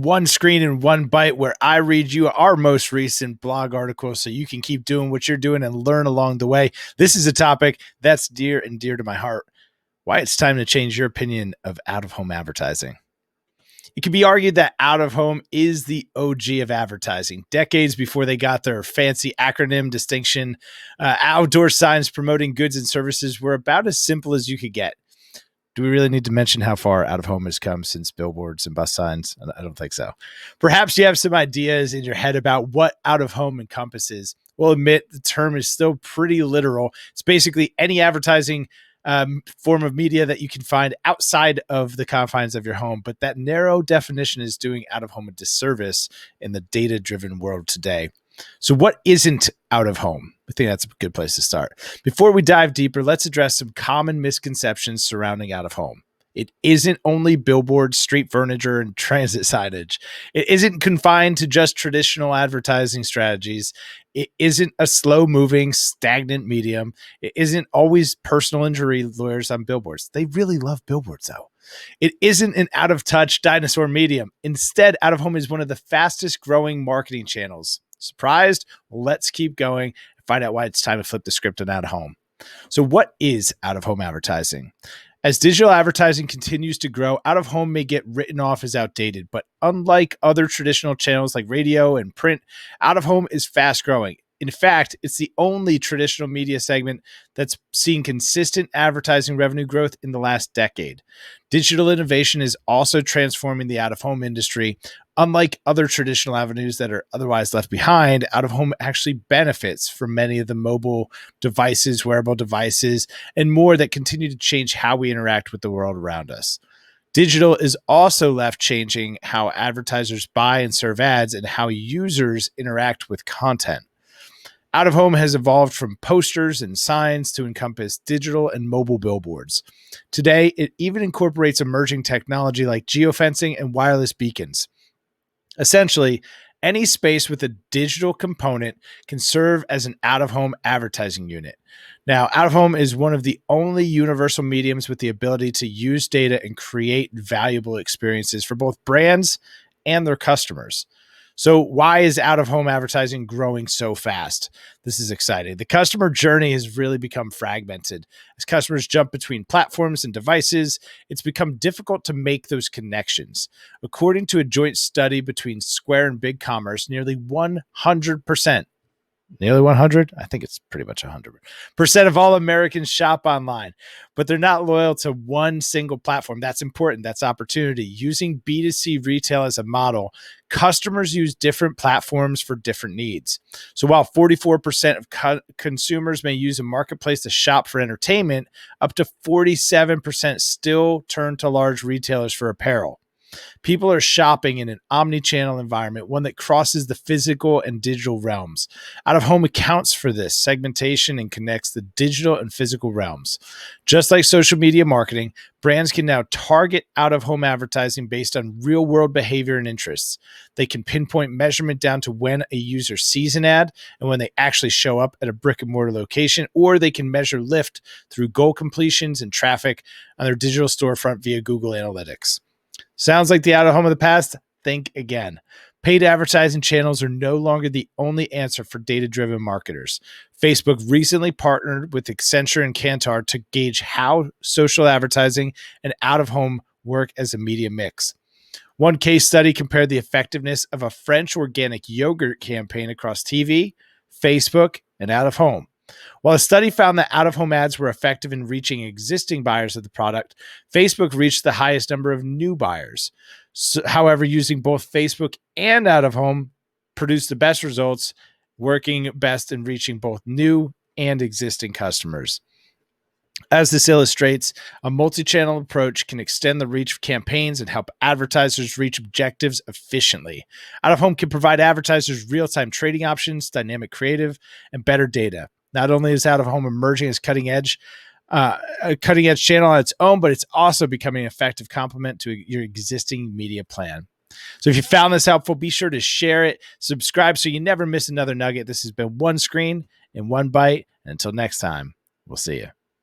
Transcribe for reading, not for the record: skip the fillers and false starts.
One screen and one bite, where I read you our most recent blog article so you can keep doing what you're doing and learn along the way. This is a topic that's dear and dear to my heart: why it's time to change your opinion of out-of-home advertising. It can be argued that out-of-home is the OG of advertising. Decades before they got their fancy acronym distinction, outdoor signs promoting goods and services were about as simple as you could get. Do we really need to mention how far out-of-home has come since billboards and bus signs? I don't think so. Perhaps you have some ideas in your head about what out-of-home encompasses. We'll admit the term is still pretty literal. It's basically any advertising form of media that you can find outside of the confines of your home. But that narrow definition is doing out-of-home a disservice in the data-driven world today. So what isn't out of home? I think that's a good place to start. Before we dive deeper, let's address some common misconceptions surrounding out of home. It isn't only billboards, street furniture, and transit signage. It isn't confined to just traditional advertising strategies. It isn't a slow-moving, stagnant medium. It isn't always personal injury lawyers on billboards. They really love billboards, though. It isn't an out-of-touch dinosaur medium. Instead, out-of-home is one of the fastest-growing marketing channels. Surprised? Well, let's keep going and find out why it's time to flip the script on out-of-home. So what is out-of-home advertising? As digital advertising continues to grow, out-of-home may get written off as outdated, but unlike other traditional channels like radio and print, out-of-home is fast-growing. In fact, it's the only traditional media segment that's seen consistent advertising revenue growth in the last decade. Digital innovation is also transforming the out-of-home industry. Unlike other traditional avenues that are otherwise left behind, out-of-home actually benefits from many of the mobile devices, wearable devices, and more that continue to change how we interact with the world around us. Digital is also left changing how advertisers buy and serve ads and how users interact with content. Out-of-home has evolved from posters and signs to encompass digital and mobile billboards. Today, it even incorporates emerging technology like geofencing and wireless beacons. Essentially, any space with a digital component can serve as an out-of-home advertising unit. Now, out-of-home is one of the only universal mediums with the ability to use data and create valuable experiences for both brands and their customers. So why is out-of-home advertising growing so fast? This is exciting. The customer journey has really become fragmented. As customers jump between platforms and devices, it's become difficult to make those connections. According to a joint study between Square and BigCommerce, nearly 100%, nearly 100? I think it's pretty much 100% of all Americans shop online, but they're not loyal to one single platform. That's important. That's opportunity. Using B2C retail as a model, customers use different platforms for different needs. So while 44% of consumers may use a marketplace to shop for entertainment, up to 47% still turn to large retailers for apparel. People are shopping in an omni-channel environment, one that crosses the physical and digital realms. Out-of-home accounts for this segmentation and connects the digital and physical realms. Just like social media marketing, brands can now target out-of-home advertising based on real-world behavior and interests. They can pinpoint measurement down to when a user sees an ad and when they actually show up at a brick-and-mortar location, or they can measure lift through goal completions and traffic on their digital storefront via Google Analytics. Sounds like the out-of-home of the past? Think again. Paid advertising channels are no longer the only answer for data-driven marketers. Facebook recently partnered with Accenture and Kantar to gauge how social advertising and out-of-home work as a media mix. One case study compared the effectiveness of a French organic yogurt campaign across TV, Facebook, and out-of-home. While a study found that out-of-home ads were effective in reaching existing buyers of the product, Facebook reached the highest number of new buyers. However, using both Facebook and out-of-home produced the best results, working best in reaching both new and existing customers. As this illustrates, a multi-channel approach can extend the reach of campaigns and help advertisers reach objectives efficiently. Out-of-home can provide advertisers real-time trading options, dynamic creative, and better data. Not only is out-of-home emerging as a cutting-edge channel on its own, but it's also becoming an effective complement to your existing media plan. So if you found this helpful, be sure to share it, subscribe so you never miss another nugget. This has been One Screen in One Bite. And until next time, we'll see you.